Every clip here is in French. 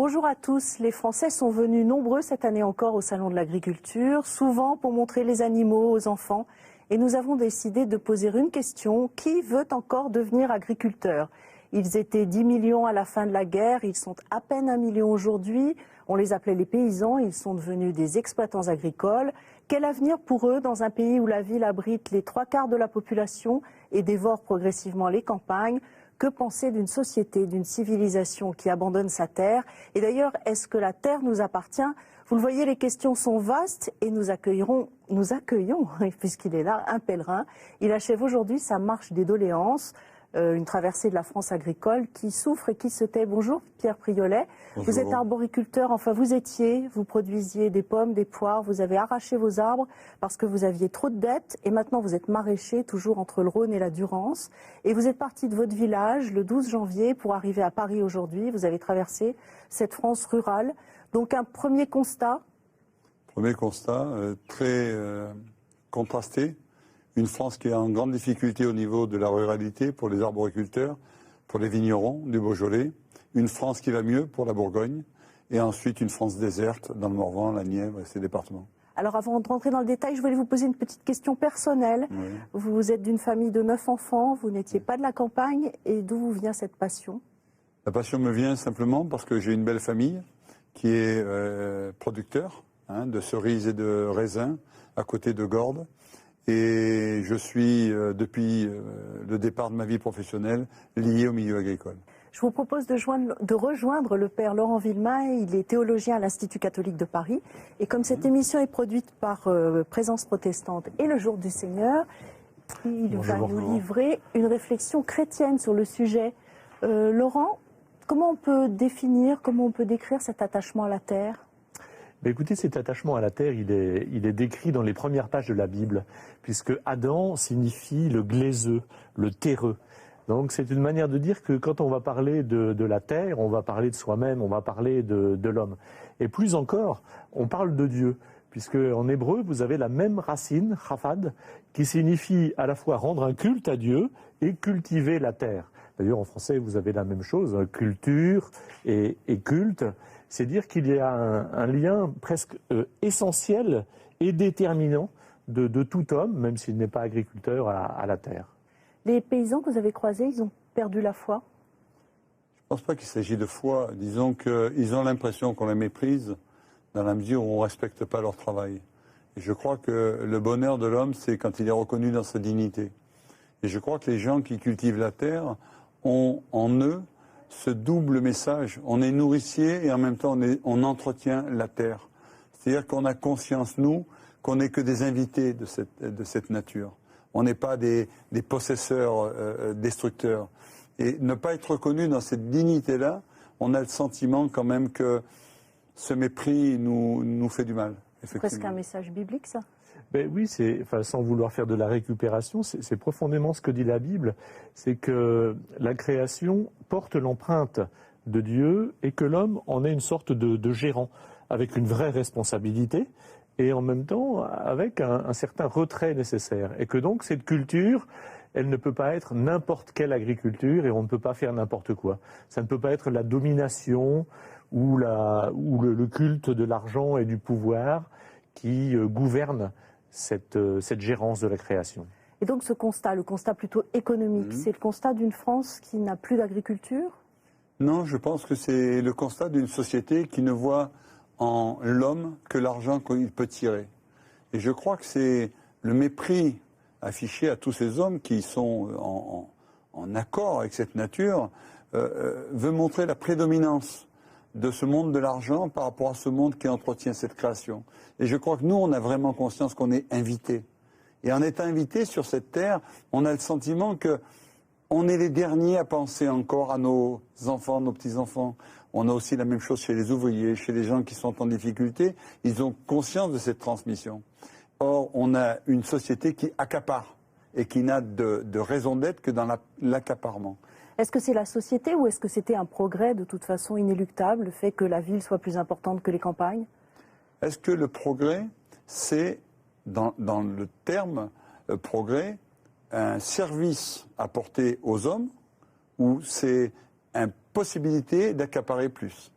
Bonjour à tous. Les Français sont venus nombreux cette année encore au Salon de l'Agriculture, souvent pour montrer les animaux aux enfants. Et nous avons décidé de poser une question. Qui veut encore devenir agriculteur ? Ils étaient 10 millions à la fin de la guerre, ils sont à peine 1 million aujourd'hui. On les appelait les paysans, ils sont devenus des exploitants agricoles. Quel avenir pour eux dans un pays où la ville abrite les 3/4 de la population et dévore progressivement les campagnes ? Que penser d'une société, d'une civilisation qui abandonne sa terre? Et d'ailleurs, est-ce que la terre nous appartient? Vous le voyez, les questions sont vastes et nous accueillons, puisqu'il est là, un pèlerin. Il achève aujourd'hui sa marche des doléances, une traversée de la France agricole qui souffre et qui se tait. Bonjour Pierre Priolet. Bonjour. Vous êtes arboriculteur, vous produisiez des pommes, des poires, vous avez arraché vos arbres parce que vous aviez trop de dettes et maintenant vous êtes maraîcher, toujours entre le Rhône et la Durance. Et vous êtes parti de votre village le 12 janvier pour arriver à Paris aujourd'hui. Vous avez traversé cette France rurale. Donc un premier constat. Premier constat, très contrasté. Une France qui est en grande difficulté au niveau de la ruralité pour les arboriculteurs, pour les vignerons du Beaujolais. Une France qui va mieux pour la Bourgogne. Et ensuite une France déserte dans le Morvan, la Nièvre et ses départements. Alors avant de rentrer dans le détail, je voulais vous poser une petite question personnelle. Oui. Vous êtes d'une famille de 9 enfants, vous n'étiez pas de la campagne. Et d'où vous vient cette passion? La passion me vient simplement parce que j'ai une belle famille qui est producteur de cerises et de raisins à côté de Gordes. Et je suis, depuis le départ de ma vie professionnelle, lié au milieu agricole. Je vous propose de rejoindre le père Laurent Villemain. Il est théologien à l'Institut catholique de Paris. Et comme cette émission est produite par Présence protestante et le Jour du Seigneur, il va nous livrer une réflexion chrétienne sur le sujet. Laurent, comment on peut définir, comment on peut décrire cet attachement à la terre ? Écoutez, cet attachement à la terre, il est décrit dans les premières pages de la Bible, puisque Adam signifie le glaiseux, le terreux. Donc c'est une manière de dire que quand on va parler de la terre, on va parler de soi-même, on va parler de l'homme. Et plus encore, on parle de Dieu, puisque en hébreu, vous avez la même racine, chafad, qui signifie à la fois rendre un culte à Dieu et cultiver la terre. D'ailleurs, en français, vous avez la même chose, culture et culte. C'est dire qu'il y a un lien presque essentiel et déterminant de tout homme, même s'il n'est pas agriculteur, à la terre. Les paysans que vous avez croisés, ils ont perdu la foi? Je ne pense pas qu'il s'agit de foi. Disons qu'ils ont l'impression qu'on les méprise dans la mesure où on ne respecte pas leur travail. Et je crois que le bonheur de l'homme, c'est quand il est reconnu dans sa dignité. Et je crois que les gens qui cultivent la terre ont en eux ce double message. On est nourricier et en même temps on entretient la terre. C'est-à-dire qu'on a conscience, nous, qu'on n'est que des invités de cette nature. On n'est pas des possesseurs destructeurs. Et ne pas être reconnu dans cette dignité-là, on a le sentiment quand même que ce mépris nous fait du mal. C'est presque un message biblique, ça? Oui, sans vouloir faire de la récupération, c'est profondément ce que dit la Bible. C'est que la création porte l'empreinte de Dieu et que l'homme en est une sorte de gérant, avec une vraie responsabilité et en même temps avec un certain retrait nécessaire. Et que donc cette culture, elle ne peut pas être n'importe quelle agriculture et on ne peut pas faire n'importe quoi. Ça ne peut pas être la domination ou le culte de l'argent et du pouvoir qui gouverne cette gérance de la création. Et donc ce constat, le constat plutôt économique, c'est le constat d'une France qui n'a plus d'agriculture? Non, je pense que c'est le constat d'une société qui ne voit en l'homme que l'argent qu'il peut tirer. Et je crois que c'est le mépris affiché à tous ces hommes qui sont en accord avec cette nature, veut montrer la prédominance de ce monde de l'argent par rapport à ce monde qui entretient cette création. Et je crois que nous, on a vraiment conscience qu'on est invités. Et en étant invités sur cette terre, on a le sentiment qu'on est les derniers à penser encore à nos enfants, nos petits-enfants. On a aussi la même chose chez les ouvriers, chez les gens qui sont en difficulté. Ils ont conscience de cette transmission. Or, on a une société qui accapare et qui n'a de raison d'être que dans l'accaparement. Est-ce que c'est la société ou est-ce que c'était un progrès de toute façon inéluctable, le fait que la ville soit plus importante que les campagnes? Est-ce que le progrès, c'est, dans le terme progrès, un service apporté aux hommes ou c'est une possibilité d'accaparer plus?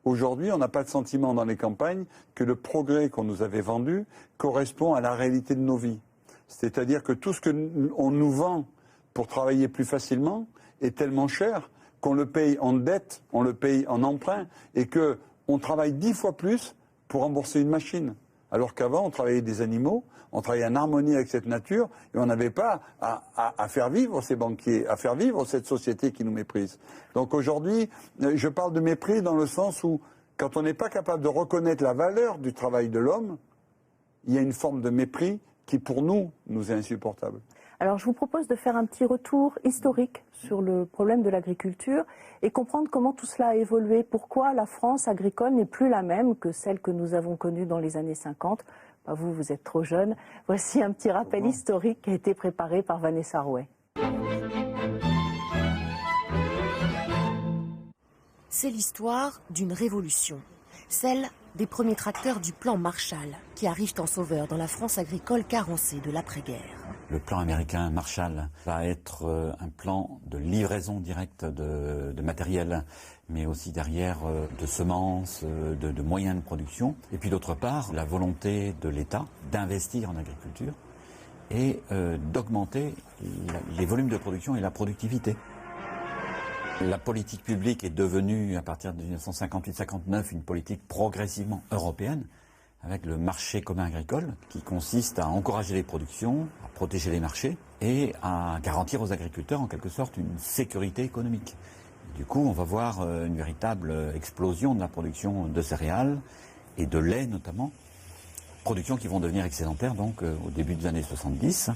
Aujourd'hui, on n'a pas de sentiment dans les campagnes que le progrès qu'on nous avait vendu correspond à la réalité de nos vies. C'est-à-dire que tout ce qu'on nous vend pour travailler plus facilement est tellement cher qu'on le paye en dette, on le paye en emprunt, et qu'on travaille 10 fois plus pour rembourser une machine. Alors qu'avant, on travaillait des animaux, on travaillait en harmonie avec cette nature, et on n'avait pas à faire vivre ces banquiers, à faire vivre cette société qui nous méprise. Donc aujourd'hui, je parle de mépris dans le sens où, quand on n'est pas capable de reconnaître la valeur du travail de l'homme, il y a une forme de mépris qui, pour nous est insupportable. Alors, je vous propose de faire un petit retour historique sur le problème de l'agriculture et comprendre comment tout cela a évolué. Pourquoi la France agricole n'est plus la même que celle que nous avons connue dans les années 50. Vous, vous êtes trop jeune. Voici un petit rappel historique qui a été préparé par Vanessa Rouet. C'est l'histoire d'une révolution, celle des premiers tracteurs du plan Marshall, qui arrivent en sauveur dans la France agricole carencée de l'après-guerre. Le plan américain Marshall va être un plan de livraison directe de matériel, mais aussi derrière de semences, de moyens de production. Et puis d'autre part, la volonté de l'État d'investir en agriculture et d'augmenter les volumes de production et la productivité. La politique publique est devenue, à partir de 1958-59, une politique progressivement européenne, avec le marché commun agricole, qui consiste à encourager les productions, à protéger les marchés et à garantir aux agriculteurs, en quelque sorte, une sécurité économique. Et du coup, on va voir une véritable explosion de la production de céréales et de lait, notamment, productions qui vont devenir excédentaires, donc, au début des années 70.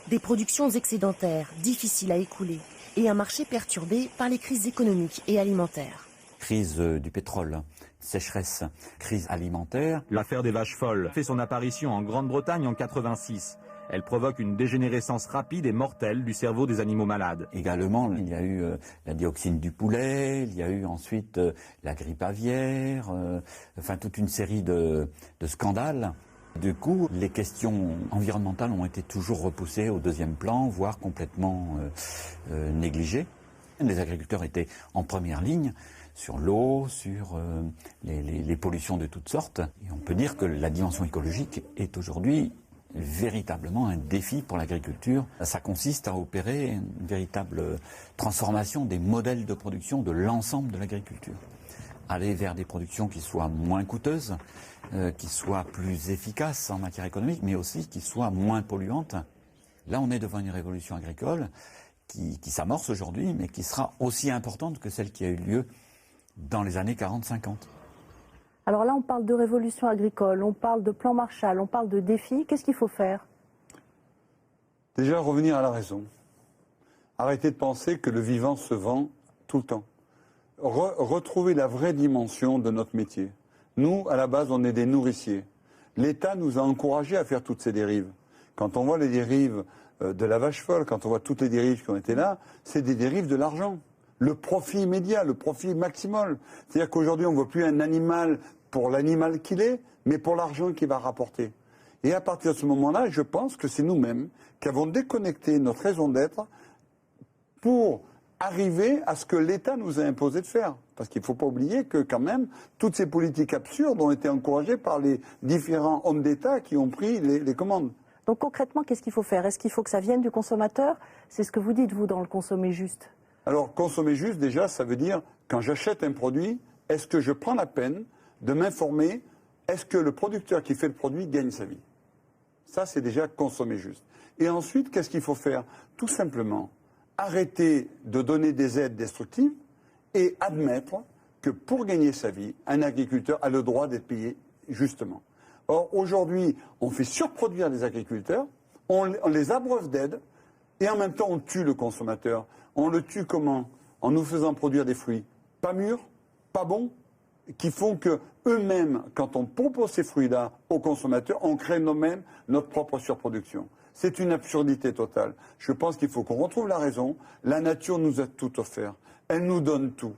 Des productions excédentaires, difficiles à écouler, et un marché perturbé par les crises économiques et alimentaires. Crise du pétrole, sécheresse, crise alimentaire. L'affaire des vaches folles fait son apparition en Grande-Bretagne en 86. Elle provoque une dégénérescence rapide et mortelle du cerveau des animaux malades. Également, il y a eu la dioxine du poulet, il y a eu ensuite la grippe aviaire, enfin toute une série de scandales. Du coup, les questions environnementales ont été toujours repoussées au deuxième plan, voire complètement négligées. Les agriculteurs étaient en première ligne sur l'eau, sur les pollutions de toutes sortes. Et on peut dire que la dimension écologique est aujourd'hui véritablement un défi pour l'agriculture. Ça consiste à opérer une véritable transformation des modèles de production de l'ensemble de l'agriculture. Aller vers des productions qui soient moins coûteuses, qui soient plus efficaces en matière économique, mais aussi qui soient moins polluantes. Là, on est devant une révolution agricole qui s'amorce aujourd'hui, mais qui sera aussi importante que celle qui a eu lieu dans les années 40-50. Alors là, on parle de révolution agricole, on parle de plan Marshall, on parle de défis. Qu'est-ce qu'il faut faire? Déjà, revenir à la raison. Arrêter de penser que le vivant se vend tout le temps. Retrouver la vraie dimension de notre métier. Nous, à la base, on est des nourriciers. L'État nous a encouragés à faire toutes ces dérives. Quand on voit les dérives de la vache folle, quand on voit toutes les dérives qui ont été là, c'est des dérives de l'argent. Le profit immédiat, le profit maximal. C'est-à-dire qu'aujourd'hui, on ne voit plus un animal pour l'animal qu'il est, mais pour l'argent qu'il va rapporter. Et à partir de ce moment-là, je pense que c'est nous-mêmes qui avons déconnecté notre raison d'être pour arriver à ce que l'État nous a imposé de faire. Parce qu'il ne faut pas oublier que quand même, toutes ces politiques absurdes ont été encouragées par les différents hommes d'État qui ont pris les commandes. Donc concrètement, qu'est-ce qu'il faut faire? Est-ce qu'il faut que ça vienne du consommateur? C'est ce que vous dites, vous, dans le consommer juste. Alors, consommer juste, déjà, ça veut dire, quand j'achète un produit, est-ce que je prends la peine de m'informer, est-ce que le producteur qui fait le produit gagne sa vie? Ça, c'est déjà consommer juste. Et ensuite, qu'est-ce qu'il faut faire? Tout simplement, arrêter de donner des aides destructives et admettre que pour gagner sa vie, un agriculteur a le droit d'être payé justement. Or, aujourd'hui, on fait surproduire les agriculteurs, on les abreuve d'aides, et en même temps, on tue le consommateur. On le tue comment? En nous faisant produire des fruits pas mûrs, pas bons, qui font que eux-mêmes, quand on propose ces fruits-là aux consommateurs, on crée nous-mêmes notre propre surproduction. C'est une absurdité totale. Je pense qu'il faut qu'on retrouve la raison. La nature nous a tout offert. Elle nous donne tout.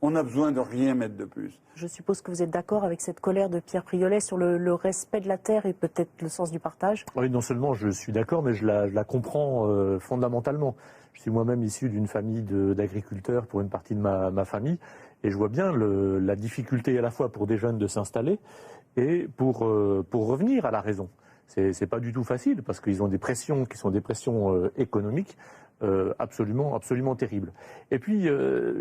On n'a besoin de rien mettre de plus. Je suppose que vous êtes d'accord avec cette colère de Pierre Priolet sur le respect de la terre et peut-être le sens du partage? Oui, non seulement je suis d'accord, mais je la comprends fondamentalement. Je suis moi-même issu d'une famille d'agriculteurs pour une partie de ma famille. Et je vois bien la difficulté à la fois pour des jeunes de s'installer et pour revenir à la raison. C'est pas du tout facile parce qu'ils ont des pressions qui sont des pressions économiques absolument terribles. Et puis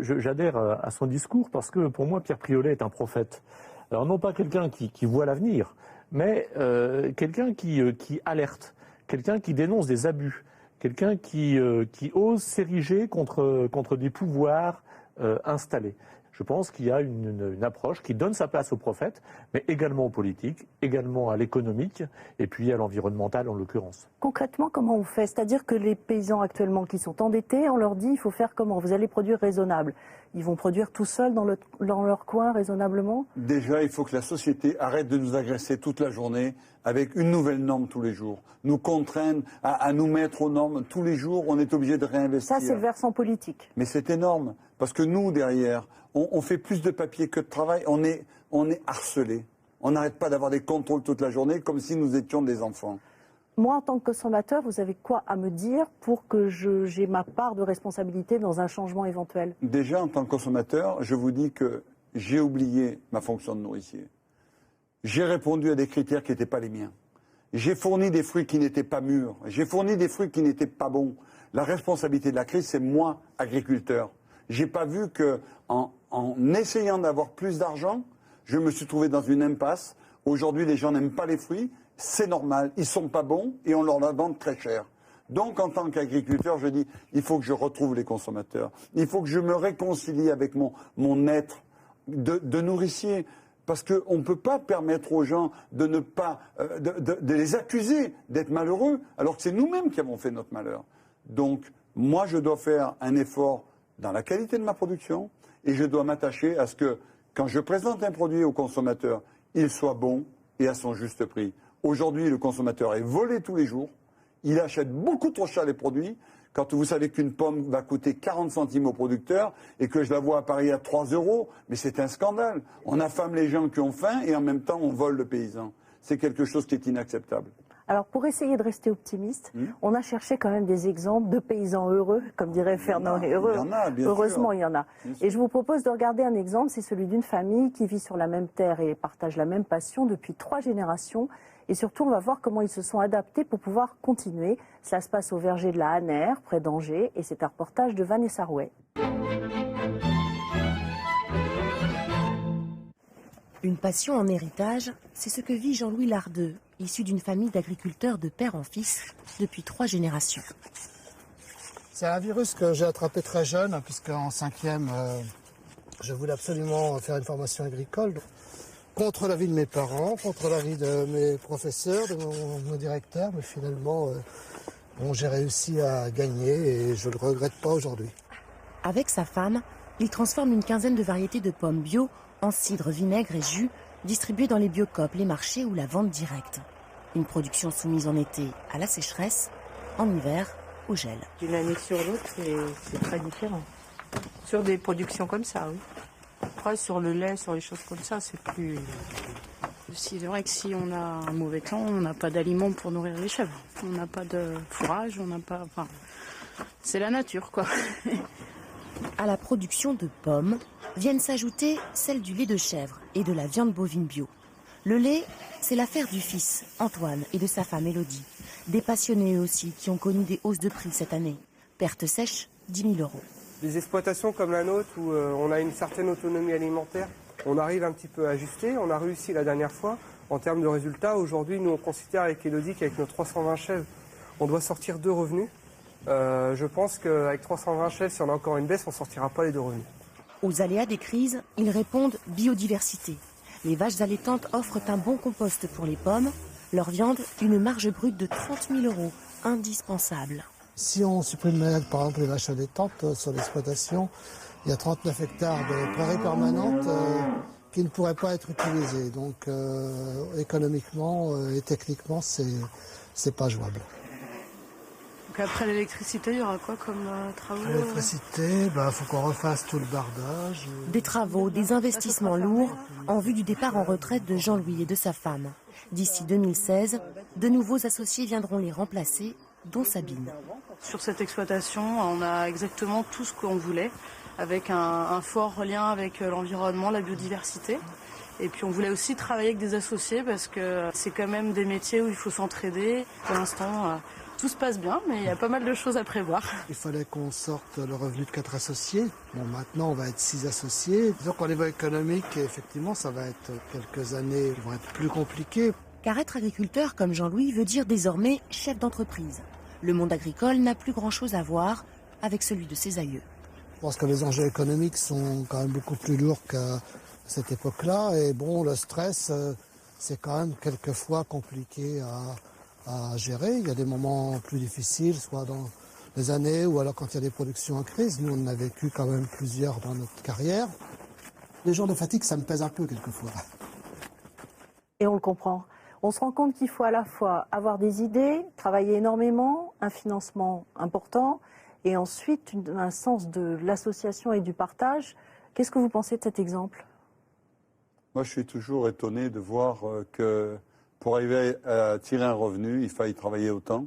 j'adhère à son discours parce que pour moi Pierre Priolet est un prophète. Alors non pas quelqu'un qui voit l'avenir, mais quelqu'un qui alerte, quelqu'un qui dénonce des abus, quelqu'un qui ose s'ériger contre des pouvoirs installés. Je pense qu'il y a une approche qui donne sa place au prophète, mais également au politique, également à l'économique, et puis à l'environnemental en l'occurrence. Concrètement, comment on fait? C'est-à-dire que les paysans actuellement qui sont endettés, on leur dit il faut faire comment? Vous allez produire raisonnable. Ils vont produire tout seuls dans leur coin raisonnablement? Déjà, il faut que la société arrête de nous agresser toute la journée avec une nouvelle norme tous les jours. Nous contraindre à nous mettre aux normes tous les jours, on est obligé de réinvestir. Ça, c'est le versant politique. Mais c'est énorme, parce que nous, derrière, on fait plus de papier que de travail, on est harcelés. On n'arrête pas d'avoir des contrôles toute la journée, comme si nous étions des enfants. Moi, en tant que consommateur, vous avez quoi à me dire pour que j'ai ma part de responsabilité dans un changement éventuel? Déjà, en tant que consommateur, je vous dis que j'ai oublié ma fonction de nourricier. J'ai répondu à des critères qui n'étaient pas les miens. J'ai fourni des fruits qui n'étaient pas mûrs. J'ai fourni des fruits qui n'étaient pas bons. La responsabilité de la crise, c'est moi, agriculteur. J'ai pas vu que, en essayant d'avoir plus d'argent, je me suis trouvé dans une impasse. Aujourd'hui, les gens n'aiment pas les fruits. C'est normal. Ils sont pas bons et on leur la vend très cher. Donc, en tant qu'agriculteur, je dis, il faut que je retrouve les consommateurs. Il faut que je me réconcilie avec mon être de nourricier. Parce qu'on ne peut pas permettre aux gens de ne pas, de les accuser d'être malheureux, alors que c'est nous-mêmes qui avons fait notre malheur. Donc, moi, je dois faire un effort dans la qualité de ma production et je dois m'attacher à ce que, quand je présente un produit au consommateur, il soit bon et à son juste prix. Aujourd'hui, le consommateur est volé tous les jours. Il achète beaucoup trop cher les produits. Quand vous savez qu'une pomme va coûter 40 centimes au producteur et que je la vois à Paris à 3 €, mais c'est un scandale. On affame les gens qui ont faim et en même temps on vole le paysan. C'est quelque chose qui est inacceptable. Alors, pour essayer de rester optimiste, on a cherché quand même des exemples de paysans heureux, comme dirait Fernand. Heureux. Il y en a, bien Heureusement, sûr. il y en a. Et je vous propose de regarder un exemple, c'est celui d'une famille qui vit sur la même terre et partage la même passion depuis 3 générations. Et surtout, on va voir comment ils se sont adaptés pour pouvoir continuer. Cela se passe au verger de la Hanère, près d'Angers, et c'est un reportage de Vanessa Rouet. Une passion en héritage, c'est ce que vit Jean-Louis Lardeux, issu d'une famille d'agriculteurs de père en fils depuis 3 générations. C'est un virus que j'ai attrapé très jeune, puisqu'en 5e, je voulais absolument faire une formation agricole. Contre l'avis de mes parents, contre l'avis de mes professeurs, de mon directeur, mais finalement, j'ai réussi à gagner et je ne le regrette pas aujourd'hui. Avec sa femme, il transforme une quinzaine de variétés de pommes bio en cidre, vinaigre et jus, distribués dans les biocoop, les marchés ou la vente directe. Une production soumise en été à la sécheresse, en hiver au gel. D'une année sur l'autre, c'est très différent. Sur des productions comme ça, oui. Après, sur le lait, sur les choses comme ça, c'est plus... C'est vrai que si on a un mauvais temps, on n'a pas d'aliments pour nourrir les chèvres. On n'a pas de fourrage, on n'a pas... Enfin, c'est la nature, quoi. À la production de pommes viennent s'ajouter celle du lait de chèvre et de la viande bovine bio. Le lait, c'est l'affaire du fils, Antoine, et de sa femme, Élodie. Des passionnés eux aussi qui ont connu des hausses de prix cette année. Perte sèche, 10 000 €. Des exploitations comme la nôtre où on a une certaine autonomie alimentaire, on arrive un petit peu à ajuster. On a réussi la dernière fois en termes de résultats. Aujourd'hui, nous on considère avec Élodie qu'avec nos 320 chèvres, on doit sortir 2 revenus. Je pense qu'avec 320 chèvres, si on a encore une baisse, on ne sortira pas les 2 revenus. Aux aléas des crises, ils répondent biodiversité. Les vaches allaitantes offrent un bon compost pour les pommes. Leur viande, une marge brute de 30 000 €, indispensable. Si on supprime par exemple les vaches allaitantes sur l'exploitation, il y a 39 hectares de prairies permanentes qui ne pourraient pas être utilisées. Donc économiquement et techniquement, c'est pas jouable. Donc après l'électricité, il y aura quoi comme travaux? L'électricité, faut qu'on refasse tout le bardage. Des travaux, des investissements lourds en vue du départ en retraite de Jean-Louis et de sa femme. D'ici 2016, de nouveaux associés viendront les remplacer, dont Sabine. Sur cette exploitation, on a exactement tout ce qu'on voulait. avec un fort lien avec l'environnement, la biodiversité. Et puis on voulait aussi travailler avec des associés parce que c'est quand même des métiers où il faut s'entraider. Pour l'instant, tout se passe bien, mais il y a pas mal de choses à prévoir. Il fallait qu'on sorte le revenu de 4 associés. Bon, maintenant, on va être 6 associés. Disons qu'au niveau économique, effectivement, ça va être quelques années qui vont être plus compliquées. Car être agriculteur comme Jean-Louis veut dire désormais chef d'entreprise. Le monde agricole n'a plus grand-chose à voir avec celui de ses aïeux. Je pense que les enjeux économiques sont quand même beaucoup plus lourds qu'à cette époque-là. Et bon, le stress, c'est quand même quelquefois compliqué à gérer. Il y a des moments plus difficiles, soit dans les années ou alors quand il y a des productions en crise. Nous, on en a vécu quand même plusieurs dans notre carrière. Les jours de fatigue, ça me pèse un peu quelquefois. Et on le comprend. On se rend compte qu'il faut à la fois avoir des idées, travailler énormément, un financement important et ensuite un sens de l'association et du partage. Qu'est-ce que vous pensez de cet exemple ? Moi, je suis toujours étonné de voir que pour arriver à tirer un revenu, il faille travailler autant,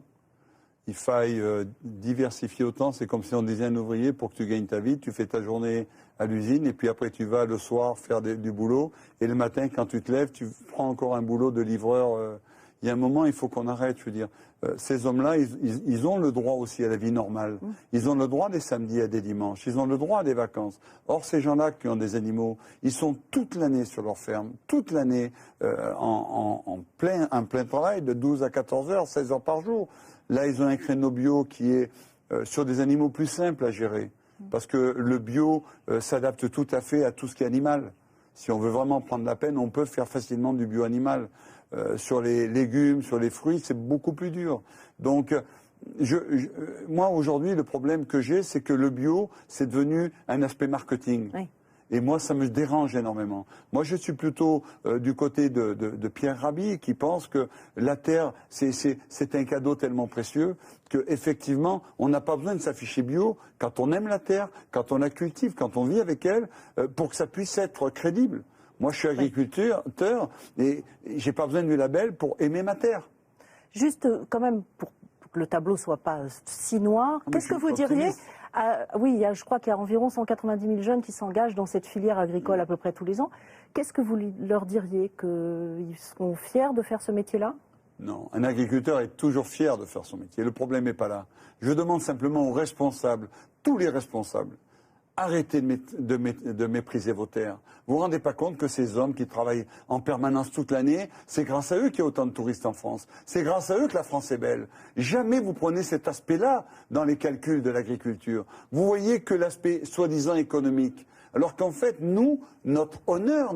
il faille diversifier autant. C'est comme si on disait à un ouvrier, pour que tu gagnes ta vie, tu fais ta journée à l'usine et puis après tu vas le soir faire du boulot. Et le matin, quand tu te lèves, tu prends encore un boulot de livreur. Il y a un moment, il faut qu'on arrête, je veux dire. Ces hommes-là, ils ont le droit aussi à la vie normale. Ils ont le droit des samedis et des dimanches. Ils ont le droit à des vacances. Or, ces gens-là qui ont des animaux, ils sont toute l'année sur leur ferme, toute l'année en plein travail, de 12 à 14 heures, 16 heures par jour. Là, ils ont un créneau bio qui est sur des animaux plus simples à gérer. Parce que le bio s'adapte tout à fait à tout ce qui est animal. Si on veut vraiment prendre la peine, on peut faire facilement du bio animal. Sur les légumes, sur les fruits, c'est beaucoup plus dur. Donc, moi, aujourd'hui, le problème que j'ai, c'est que le bio, c'est devenu un aspect marketing. Oui. Et moi, ça me dérange énormément. Moi, je suis plutôt du côté de Pierre Rabhi, qui pense que la terre, c'est un cadeau tellement précieux qu'effectivement, on n'a pas besoin de s'afficher bio quand on aime la terre, quand on la cultive, quand on vit avec elle, pour que ça puisse être crédible. Moi, je suis agriculteur et j'ai pas besoin du label pour aimer ma terre. Juste, quand même, pour que le tableau soit pas si noir, qu'est-ce que vous diriez ? Oui, je crois qu'il y a environ 190 000 jeunes qui s'engagent dans cette filière agricole à peu près tous les ans. Qu'est-ce que vous leur diriez ? Qu'ils seront fiers de faire ce métier-là ? Non, un agriculteur est toujours fier de faire son métier. Le problème n'est pas là. Je demande simplement aux responsables, tous les responsables, arrêtez de mépriser vos terres. Vous vous rendez pas compte que ces hommes qui travaillent en permanence toute l'année, c'est grâce à eux qu'il y a autant de touristes en France. C'est grâce à eux que la France est belle. Jamais vous prenez cet aspect-là dans les calculs de l'agriculture. Vous voyez que l'aspect soi-disant économique. Alors qu'en fait, nous, notre honneur,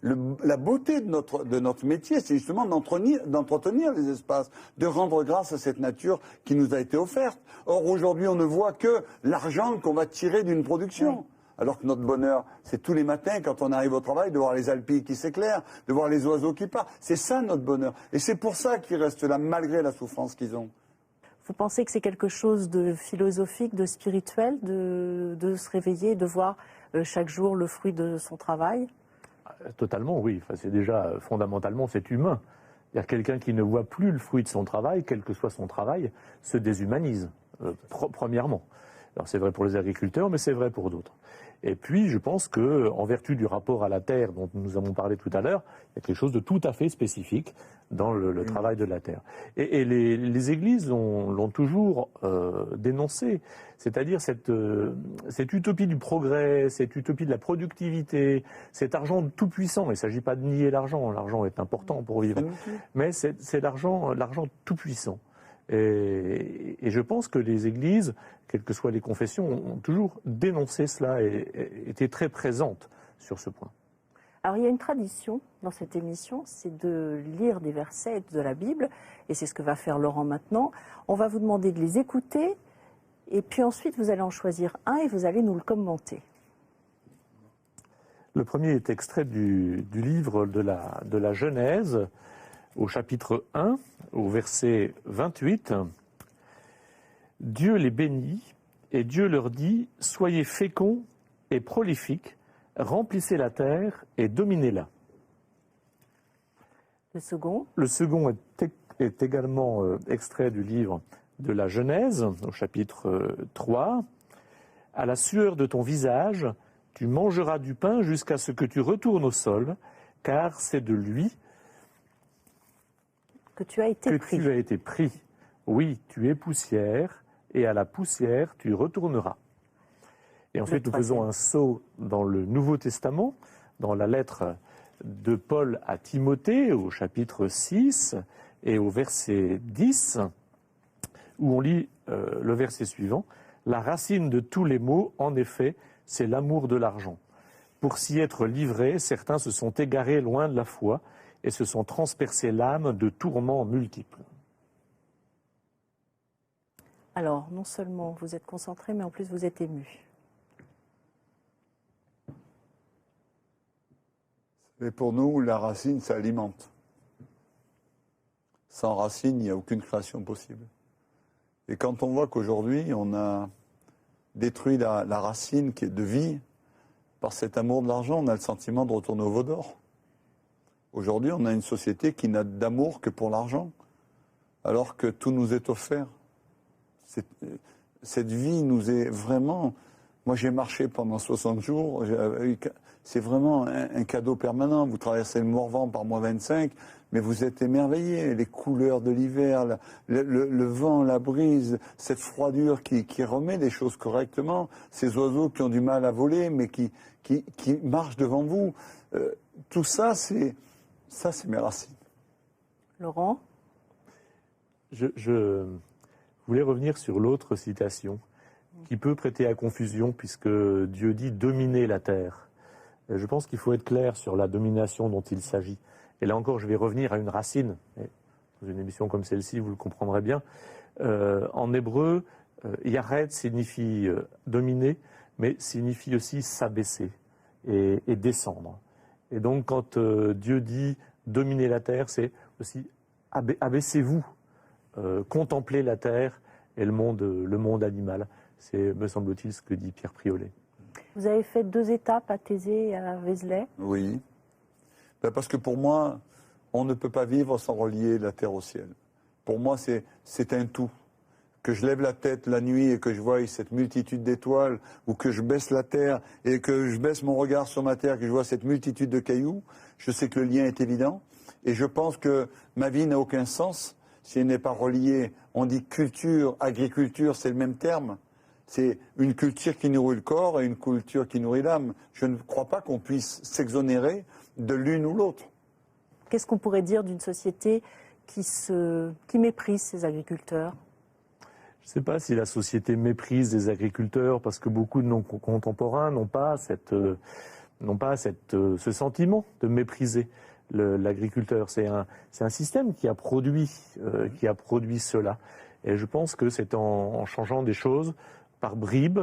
la beauté de notre métier, c'est justement d'entretenir les espaces, de rendre grâce à cette nature qui nous a été offerte. Or, aujourd'hui, on ne voit que l'argent qu'on va tirer d'une production. Oui. Alors que notre bonheur, c'est tous les matins, quand on arrive au travail, de voir les alpilles qui s'éclairent, de voir les oiseaux qui partent. C'est ça notre bonheur. Et c'est pour ça qu'ils restent là, malgré la souffrance qu'ils ont. Vous pensez que c'est quelque chose de philosophique, de spirituel, de se réveiller, de voir chaque jour le fruit de son travail ? Totalement, oui. Enfin, c'est déjà, fondamentalement, c'est humain. C'est-à-dire quelqu'un qui ne voit plus le fruit de son travail, quel que soit son travail, se déshumanise, premièrement. Alors c'est vrai pour les agriculteurs, mais c'est vrai pour d'autres. Et puis, je pense que, en vertu du rapport à la terre dont nous avons parlé tout à l'heure, il y a quelque chose de tout à fait spécifique dans le travail de la terre. Et les églises l'ont toujours dénoncé, c'est-à-dire cette utopie du progrès, cette utopie de la productivité, cet argent tout-puissant. Il ne s'agit pas de nier l'argent, l'argent est important pour vivre, mais c'est l'argent tout-puissant. Et je pense que les églises, quelles que soient les confessions, ont toujours dénoncé cela et été très présentes sur ce point. Alors il y a une tradition dans cette émission, c'est de lire des versets de la Bible, et c'est ce que va faire Laurent maintenant. On va vous demander de les écouter, et puis ensuite vous allez en choisir un et vous allez nous le commenter. Le premier est extrait du livre de la Genèse, au chapitre 1, au verset 28. « Dieu les bénit, et Dieu leur dit, « Soyez féconds et prolifiques, remplissez la terre et dominez-la. » Le second ? Le second est également extrait du livre de la Genèse, au chapitre 3, À la sueur de ton visage, tu mangeras du pain jusqu'à ce que tu retournes au sol, car c'est de lui que tu as été pris. Tu as été pris. Oui, tu es poussière, et à la poussière tu retourneras. Et ensuite, nous faisons un saut dans le Nouveau Testament, dans la lettre de Paul à Timothée, au chapitre 6 et au verset 10, où on lit le verset suivant. « La racine de tous les maux, en effet, c'est l'amour de l'argent. Pour s'y être livrés, certains se sont égarés loin de la foi et se sont transpercés l'âme de tourments multiples. » Alors, non seulement vous êtes concentré, mais en plus vous êtes ému. Et pour nous, la racine, ça alimente. Sans racine, il n'y a aucune création possible. Et quand on voit qu'aujourd'hui, on a détruit la racine qui est de vie par cet amour de l'argent, on a le sentiment de retourner au veau d'or. Aujourd'hui, on a une société qui n'a d'amour que pour l'argent, alors que tout nous est offert. Cette vie nous est vraiment... Moi, j'ai marché pendant 60 jours. C'est vraiment un cadeau permanent. Vous traversez le Morvan par -25, mais vous êtes émerveillés. Les couleurs de l'hiver, le vent, la brise, cette froidure qui remet les choses correctement. Ces oiseaux qui ont du mal à voler, mais qui marchent devant vous. Tout ça, c'est mes racines. Laurent ? Je voulais revenir sur l'autre citation qui peut prêter à confusion puisque Dieu dit « dominer la terre ». Je pense qu'il faut être clair sur la domination dont il s'agit. Et là encore, je vais revenir à une racine. Dans une émission comme celle-ci, vous le comprendrez bien. En hébreu, yared signifie dominer, mais signifie aussi s'abaisser et descendre. Et donc, quand Dieu dit dominer la terre, c'est aussi abaissez-vous, contemplez la terre et le monde animal. C'est, me semble-t-il, ce que dit Pierre Priolet. Vous avez fait 2 étapes à Thésée et à Vézelay. Oui. Parce que pour moi, on ne peut pas vivre sans relier la terre au ciel. Pour moi, c'est un tout. Que je lève la tête la nuit et que je voie cette multitude d'étoiles, ou que je baisse la terre et que je baisse mon regard sur ma terre, que je vois cette multitude de cailloux, je sais que le lien est évident. Et je pense que ma vie n'a aucun sens si elle n'est pas reliée. On dit culture, agriculture, c'est le même terme. C'est une culture qui nourrit le corps et une culture qui nourrit l'âme. Je ne crois pas qu'on puisse s'exonérer de l'une ou l'autre. Qu'est-ce qu'on pourrait dire d'une société qui méprise ses agriculteurs ? Je ne sais pas si la société méprise les agriculteurs parce que beaucoup de nos contemporains n'ont pas ce sentiment de mépriser l'agriculteur. C'est un système qui a produit cela. Et je pense que c'est en changeant des choses par bribes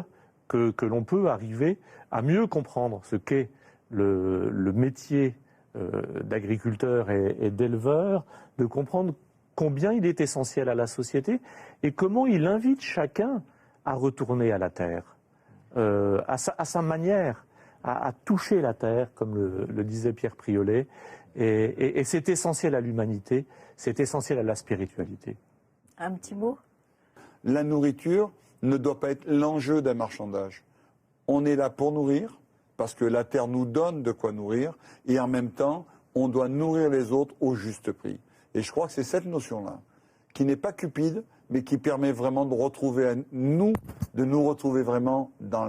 que l'on peut arriver à mieux comprendre ce qu'est le métier d'agriculteur et d'éleveur, de comprendre combien il est essentiel à la société et comment il invite chacun à retourner à la terre, à sa manière, à toucher la terre, comme le disait Pierre Priolet. Et c'est essentiel à l'humanité, c'est essentiel à la spiritualité. Un petit mot ? La nourriture ne doit pas être l'enjeu d'un marchandage. On est là pour nourrir, parce que la terre nous donne de quoi nourrir, et en même temps, on doit nourrir les autres au juste prix. Et je crois que c'est cette notion-là, qui n'est pas cupide, mais qui permet vraiment de nous retrouver vraiment dans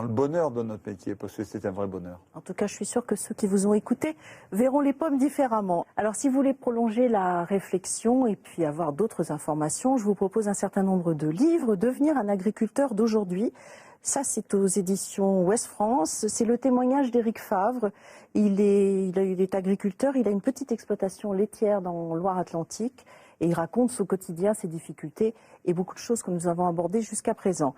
le bonheur de notre métier, parce que c'est un vrai bonheur. En tout cas, je suis sûre que ceux qui vous ont écouté verront les pommes différemment. Alors, si vous voulez prolonger la réflexion et puis avoir d'autres informations, je vous propose un certain nombre de livres. Devenir un agriculteur d'aujourd'hui, ça c'est aux éditions Ouest France. C'est le témoignage d'Éric Favre. Il est agriculteur, il a une petite exploitation laitière dans Loire-Atlantique et il raconte son quotidien, ses difficultés et beaucoup de choses que nous avons abordées jusqu'à présent.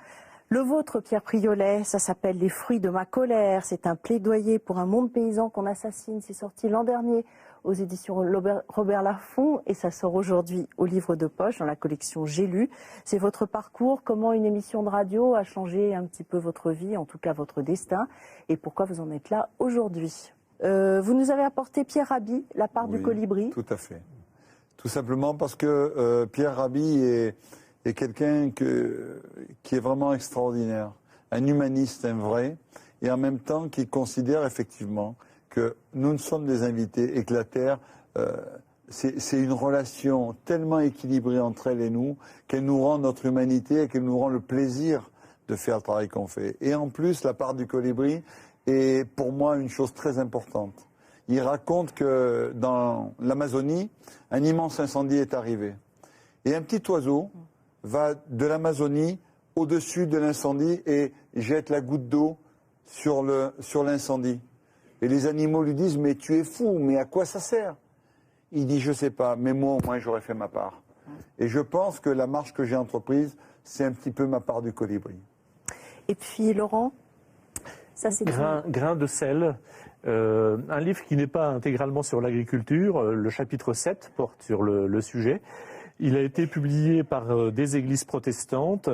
Le vôtre, Pierre Priolet, ça s'appelle « Les fruits de ma colère ». C'est un plaidoyer pour un monde paysan qu'on assassine. C'est sorti l'an dernier aux éditions Robert Laffont et ça sort aujourd'hui au livre de poche dans la collection J'ai lu. C'est votre parcours, comment une émission de radio a changé un petit peu votre vie, en tout cas votre destin, et pourquoi vous en êtes là aujourd'hui. Vous nous avez apporté Pierre Rabhi, La part du colibri. Tout à fait. Tout simplement parce que Pierre Rabhi est quelqu'un qui est vraiment extraordinaire, un humaniste, un vrai, et en même temps qui considère effectivement que nous ne sommes des invités et que la Terre, c'est une relation tellement équilibrée entre elle et nous, qu'elle nous rend notre humanité et qu'elle nous rend le plaisir de faire le travail qu'on fait. Et en plus, la part du colibri est pour moi une chose très importante. Il raconte que dans l'Amazonie, un immense incendie est arrivé. Et un petit oiseau va de l'Amazonie au-dessus de l'incendie et jette la goutte d'eau sur l'incendie. Et les animaux lui disent « Mais tu es fou, mais à quoi ça sert ?» Il dit « Je sais pas, mais moi au moins j'aurais fait ma part. » Et je pense que la marche que j'ai entreprise, c'est un petit peu ma part du colibri. Et puis Laurent, ça c'est Grain de sel, un livre qui n'est pas intégralement sur l'agriculture, le chapitre 7 porte sur le sujet. Il a été publié par des églises protestantes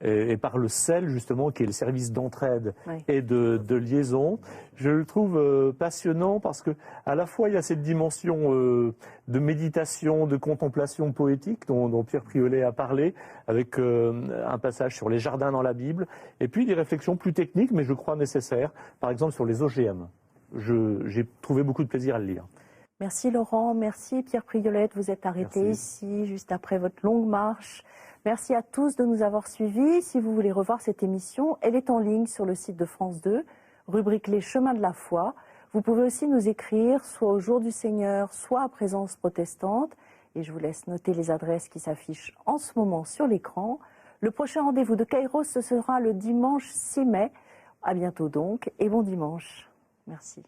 et par le CEL, justement, qui est le service d'entraide et de liaison. Je le trouve passionnant parce que à la fois il y a cette dimension de méditation, de contemplation poétique dont Pierre Priolet a parlé, avec un passage sur les jardins dans la Bible, et puis des réflexions plus techniques, mais je crois nécessaires, par exemple sur les OGM. J'ai trouvé beaucoup de plaisir à le lire. Merci Laurent, merci Pierre Priolette, vous êtes arrêté ici juste après votre longue marche. Merci à tous de nous avoir suivis. Si vous voulez revoir cette émission, elle est en ligne sur le site de France 2, rubrique Les Chemins de la Foi. Vous pouvez aussi nous écrire soit au Jour du Seigneur, soit à Présence protestante. Et je vous laisse noter les adresses qui s'affichent en ce moment sur l'écran. Le prochain rendez-vous de Kairos, ce sera le dimanche 6 mai. À bientôt donc et bon dimanche. Merci.